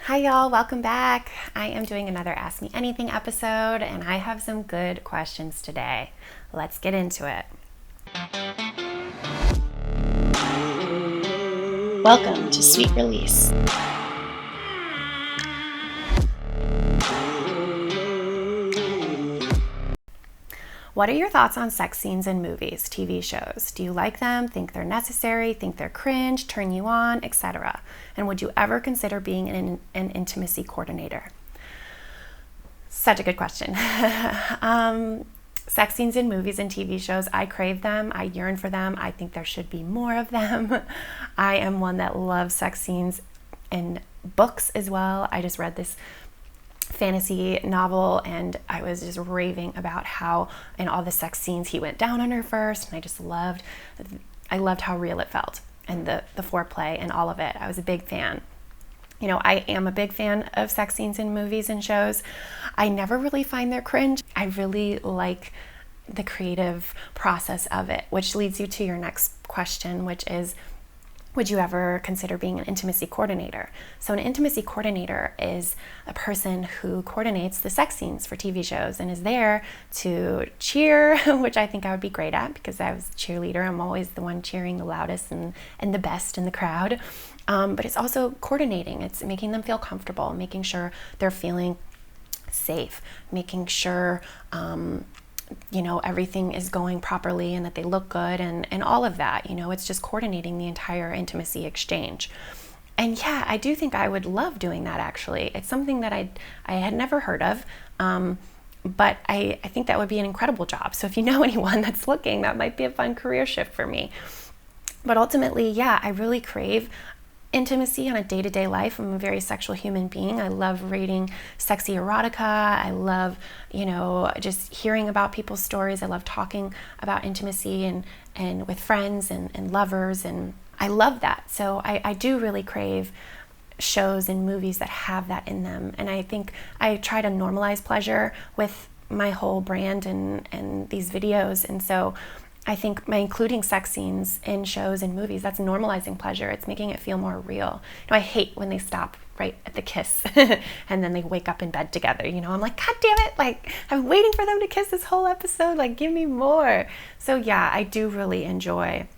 Hi y'all, welcome back. I am doing another Ask Me Anything episode and I have some good questions today. Let's get into it. Welcome to Sweet Release. What are your thoughts on sex scenes in movies, TV shows? Do you like them, think they're necessary, think they're cringe, turn you on, etc.? And would you ever consider being an intimacy coordinator? Such a good question. Sex scenes in movies and TV shows, I crave them. I yearn for them. I think there should be more of them. I am one that loves sex scenes in books as well. I just read this fantasy novel and I was just raving about how in all the sex scenes he went down on her first, and I loved how real it felt and the foreplay and all of it. I was a big fan. You know, I am a big fan of sex scenes in movies and shows. I never really find they're cringe. I really like the creative process of it, which leads you to your next question, which is, would you ever consider being an intimacy coordinator? So an intimacy coordinator is a person who coordinates the sex scenes for TV shows and is there to cheer, which I think I would be great at because I was a cheerleader. I'm always the one cheering the loudest and the best in the crowd. But it's also coordinating. It's making them feel comfortable, making sure they're feeling safe, making sure everything is going properly and that they look good and all of that. It's just coordinating the entire intimacy exchange. And yeah, I do think I would love doing that actually. It's something that I had never heard of, but I think that would be an incredible job. So if you know anyone that's looking, that might be a fun career shift for me. But ultimately, yeah, I really crave intimacy on a day-to-day life. I'm a very sexual human being. I love reading sexy erotica. I love, just hearing about people's stories. I love talking about intimacy and with friends and lovers, and I love that. So I do really crave shows and movies that have that in them. And I think I try to normalize pleasure with my whole brand and these videos. And so I think by including sex scenes in shows and movies, that's normalizing pleasure. It's making it feel more real. I hate when they stop right at the kiss and then they wake up in bed together. I'm like, God damn it. I'm waiting for them to kiss this whole episode. Give me more. So yeah, I do really enjoy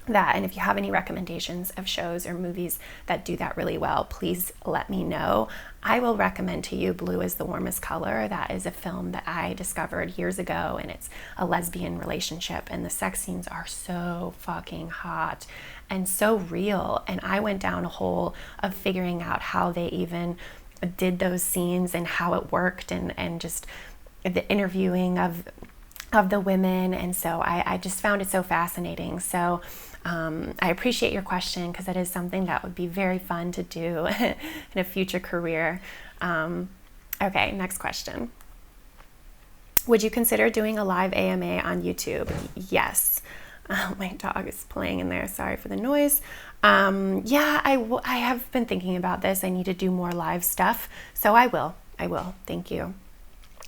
that. And if you have any recommendations of shows or movies that do that really well, please let me know. I will recommend to you Blue is the Warmest Color. That is a film that I discovered years ago, and it's a lesbian relationship, and the sex scenes are so fucking hot and so real. And I went down a hole of figuring out how they even did those scenes and how it worked, and just the interviewing of the women. And so I just found it so fascinating. So I appreciate your question because that is something that would be very fun to do in a future career. Okay, next question. Would you consider doing a live AMA on YouTube? Yes. My dog is playing in there. Sorry for the noise. Yeah, I have been thinking about this. I need to do more live stuff. So I will. Thank you.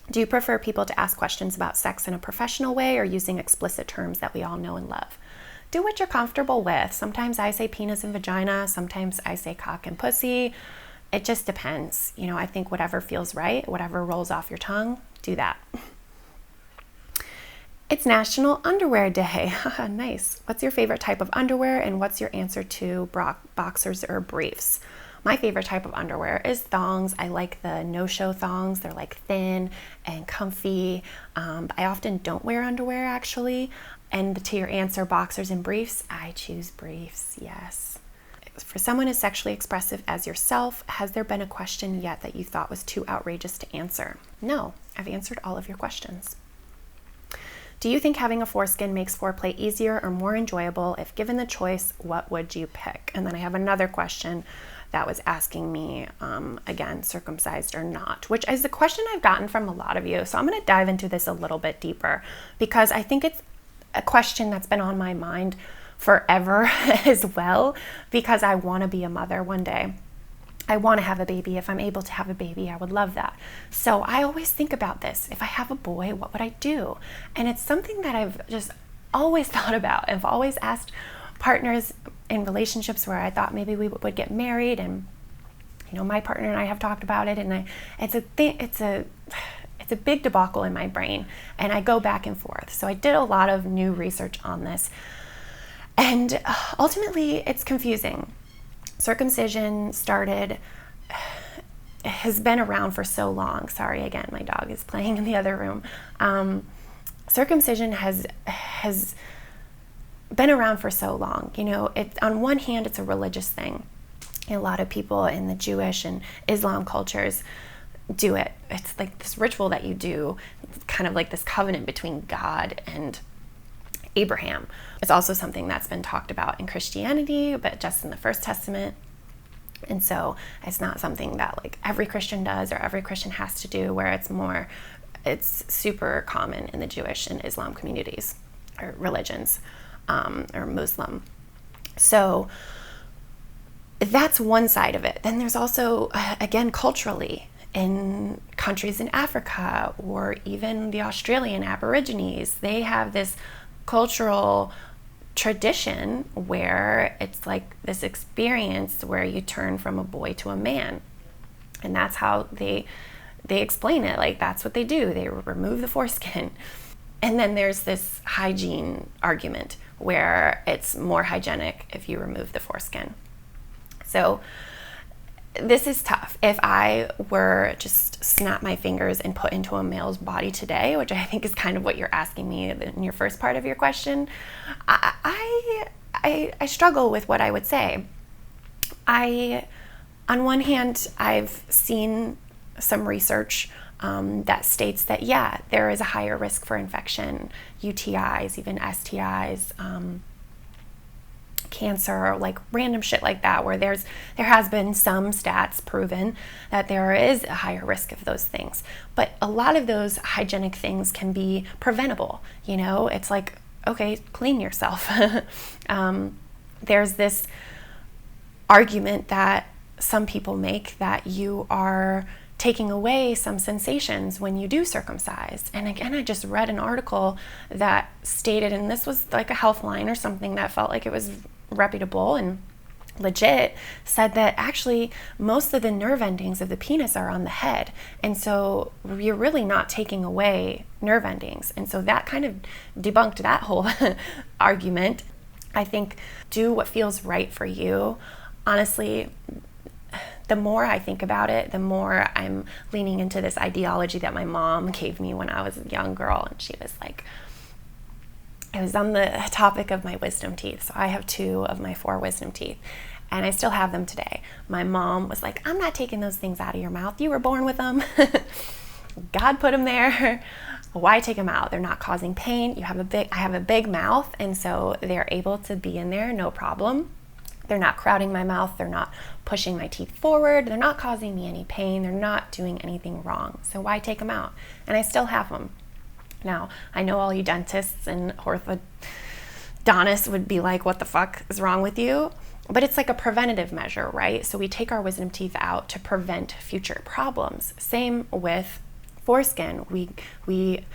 Do you prefer people to ask questions about sex in a professional way or using explicit terms that we all know and love? Do what you're comfortable with. Sometimes I say penis and vagina. Sometimes I say cock and pussy. It just depends. I think whatever feels right, whatever rolls off your tongue, do that. It's National Underwear Day. Nice. What's your favorite type of underwear and what's your answer to boxers or briefs? My favorite type of underwear is thongs. I like the no-show thongs. They're thin and comfy. I often don't wear underwear actually. And to your answer, boxers and briefs, I choose briefs, yes. For someone as sexually expressive as yourself, has there been a question yet that you thought was too outrageous to answer? No, I've answered all of your questions. Do you think having a foreskin makes foreplay easier or more enjoyable? If given the choice, what would you pick? And then I have another question that was asking me, again, circumcised or not, which is a question I've gotten from a lot of you. So I'm going to dive into this a little bit deeper because I think it's a question that's been on my mind forever as well, because I want to be a mother one day. I want to have a baby. If I'm able to have a baby, I would love that. So I always think about this. If I have a boy, what would I do? And it's something that I've just always thought about. I've always asked partners in relationships where I thought maybe we would get married, and My partner and I have talked about it, and it's a big debacle in my brain, and I go back and forth. So I did a lot of new research on this, and ultimately it's confusing. Circumcision has been around for so long. Sorry, again, my dog is playing in the other room. Circumcision has been around for so long. On one hand, it's a religious thing. A lot of people in the Jewish and Islam cultures do it. It's like this ritual that you do, kind of like this covenant between God and Abraham. It's also something that's been talked about in Christianity, but just in the First Testament. And so it's not something that like every Christian does or every Christian has to do, where it's super common in the Jewish and Islam communities or religions, or Muslim. So that's one side of it. Then there's also, again, culturally, in countries in Africa or even the Australian Aborigines, they have this cultural tradition where it's like this experience where you turn from a boy to a man. And that's how they explain it. Like, that's what they do. They remove the foreskin. And then there's this hygiene argument where it's more hygienic if you remove the foreskin. So this is tough. If I were just snap my fingers and put into a male's body today, which I think is kind of what you're asking me in your first part of your question, I struggle with what I would say. On one hand, I've seen some research that states that, yeah, there is a higher risk for infection, UTIs, even STIs, cancer, like random shit like that, where there has been some stats proven that there is a higher risk of those things. But a lot of those hygienic things can be preventable. It's like, okay, clean yourself. There's this argument that some people make that you are taking away some sensations when you do circumcise. And again, I just read an article that stated, and this was like a health line or something that felt like it was reputable and legit, said that actually most of the nerve endings of the penis are on the head. And so you're really not taking away nerve endings. And so that kind of debunked that whole argument. I think do what feels right for you. Honestly, the more I think about it, the more I'm leaning into this ideology that my mom gave me when I was a young girl. And she was like, it was on the topic of my wisdom teeth. So I have 2 of my 4 wisdom teeth, and I still have them today. My mom was like, I'm not taking those things out of your mouth. You were born with them. God put them there. Why take them out? They're not causing pain. I have a big mouth, and so they're able to be in there, no problem. They're not crowding my mouth. They're not pushing my teeth forward. They're not causing me any pain. They're not doing anything wrong. So why take them out? And I still have them. Now, I know all you dentists and orthodontists would be like, what the fuck is wrong with you? But it's like a preventative measure, right? So we take our wisdom teeth out to prevent future problems. Same with foreskin. We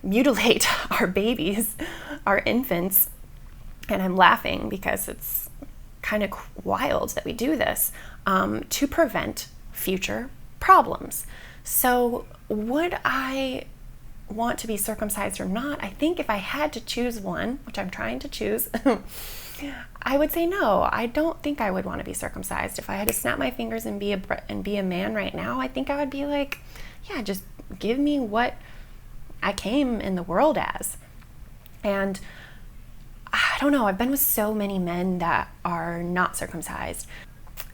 mutilate our babies, our infants, and I'm laughing because it's kind of wild that we do this, to prevent future problems. So would I want to be circumcised or not? I think if I had to choose one, which I'm trying to choose, I would say no. I don't think I would want to be circumcised. If I had to snap my fingers and be a man right now, I think I would be like, yeah, just give me what I came in the world as. And I don't know, I've been with so many men that are not circumcised,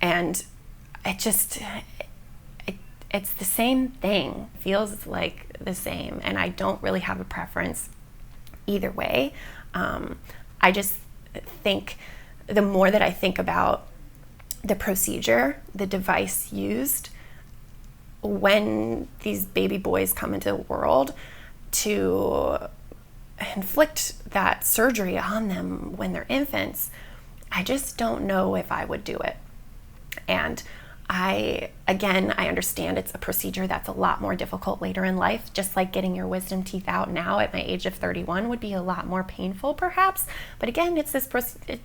and it's the same thing. It feels like the same, and I don't really have a preference either way. I just think the more that I think about the procedure, the device used when these baby boys come into the world to inflict that surgery on them when they're infants, I just don't know if I would do it. And I understand it's a procedure that's a lot more difficult later in life, just like getting your wisdom teeth out now at my age of 31 would be a lot more painful perhaps. But again, it's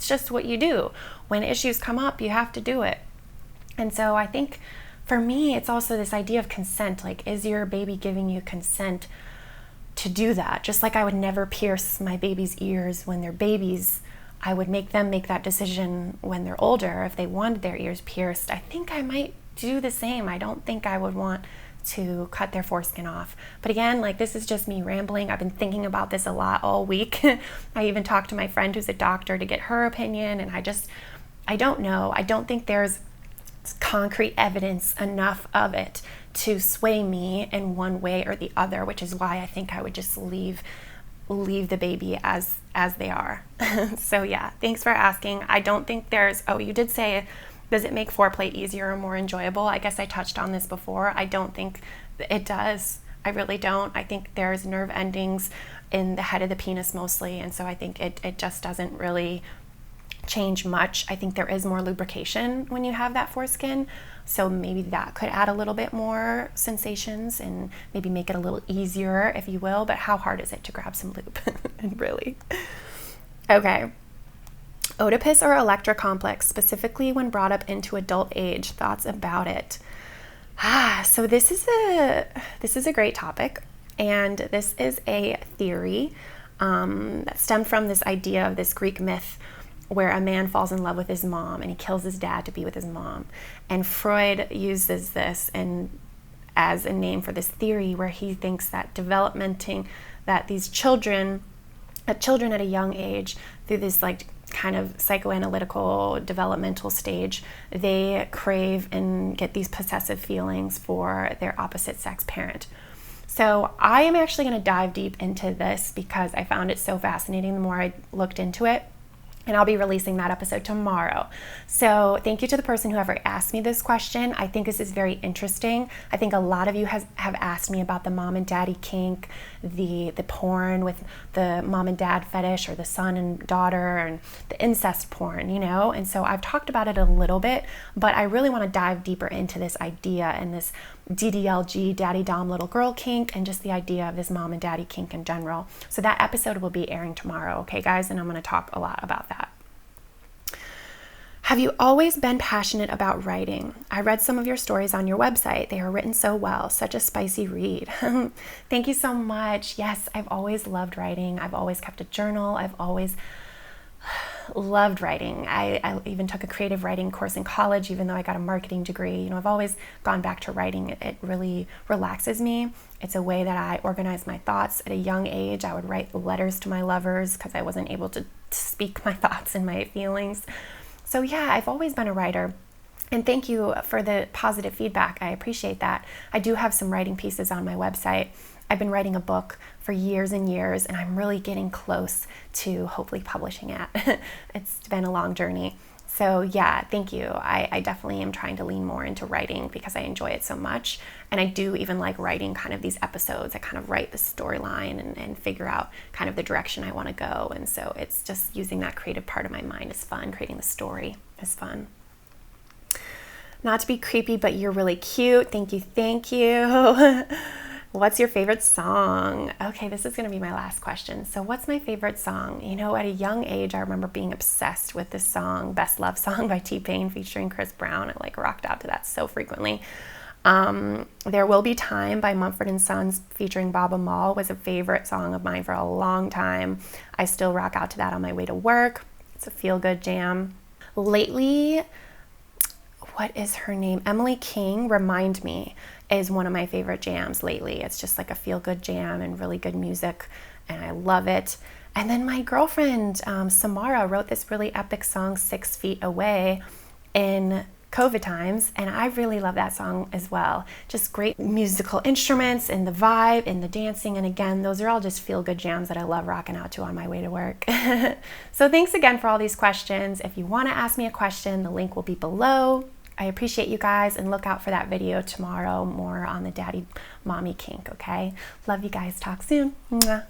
just what you do. When issues come up, you have to do it. And so I think for me, it's also this idea of consent. Like, is your baby giving you consent to do that? Just like I would never pierce my baby's ears when they're babies, I would make them make that decision when they're older if they wanted their ears pierced. I think I might do the same. I don't think I would want to cut their foreskin off. But again, like, this is just me rambling. I've been thinking about this a lot all week. I even talked to my friend who's a doctor to get her opinion, and I don't know. I don't think there's concrete evidence enough of it to sway me in one way or the other, which is why I think I would just leave the baby as they are. So yeah, thanks for asking. I don't think you did say, does it make foreplay easier or more enjoyable? I guess I touched on this before. I don't think it does. I really don't. I think there's nerve endings in the head of the penis mostly, and so I think it just doesn't really change much. I think there is more lubrication when you have that foreskin, so maybe that could add a little bit more sensations and maybe make it a little easier, if you will. But how hard is it to grab some lube? Really? Okay. Oedipus or Elektra complex, specifically when brought up into adult age. Thoughts about it? So this is a great topic, and this is a theory that stemmed from this idea of this Greek myth where a man falls in love with his mom and he kills his dad to be with his mom. And Freud uses this as a name for this theory, where he thinks that children at a young age, through this like kind of psychoanalytical developmental stage, they crave and get these possessive feelings for their opposite sex parent. So I am actually going to dive deep into this because I found it so fascinating the more I looked into it. And I'll be releasing that episode tomorrow. So thank you to the person who ever asked me this question. I think this is very interesting. I think a lot of you have asked me about the mom and daddy kink, the porn with the mom and dad fetish, or the son and daughter, and the incest porn, And so I've talked about it a little bit, but I really want to dive deeper into this idea and this DDLG, daddy dom little girl kink, and just the idea of this mom and daddy kink in general. So that episode will be airing tomorrow, okay guys? And I'm going to talk a lot about that. Have you always been passionate about writing? I read some of your stories on your website. They are written so well. Such a spicy read. Thank you so much. Yes, I've always loved writing. I've always kept a journal. I've always loved writing. I even took a creative writing course in college, even though I got a marketing degree. I've always gone back to writing. It really relaxes me. It's a way that I organize my thoughts. At a young age, I would write letters to my lovers because I wasn't able to speak my thoughts and my feelings. So yeah, I've always been a writer. And thank you for the positive feedback. I appreciate that. I do have some writing pieces on my website. I've been writing a book for years and years, and I'm really getting close to hopefully publishing it. It's been a long journey. So yeah, thank you. I definitely am trying to lean more into writing because I enjoy it so much. And I do even like writing kind of these episodes. I kind of write the storyline and figure out kind of the direction I want to go. And so it's just using that creative part of my mind is fun. Creating the story is fun. Not to be creepy, but you're really cute. Thank you. Thank you. What's your favorite song? Okay, this is going to be my last question. So what's my favorite song? At a young age, I remember being obsessed with this song, Best Love Song by T-Pain featuring Chris Brown. I rocked out to that so frequently. There Will Be Time by Mumford & Sons featuring Baba Maul was a favorite song of mine for a long time. I still rock out to that on my way to work. It's a feel-good jam. Lately, what is her name? Emily King, Remind Me, is one of my favorite jams lately. It's just like a feel-good jam and really good music, and I love it. And then my girlfriend, Samara, wrote this really epic song, 6 Feet Away, in COVID times, and I really love that song as well. Just great musical instruments and the vibe and the dancing, and again, those are all just feel-good jams that I love rocking out to on my way to work. So thanks again for all these questions. If you want to ask me a question, the link will be below. I appreciate you guys, and look out for that video tomorrow, more on the daddy mommy kink, okay? Love you guys. Talk soon. Mwah.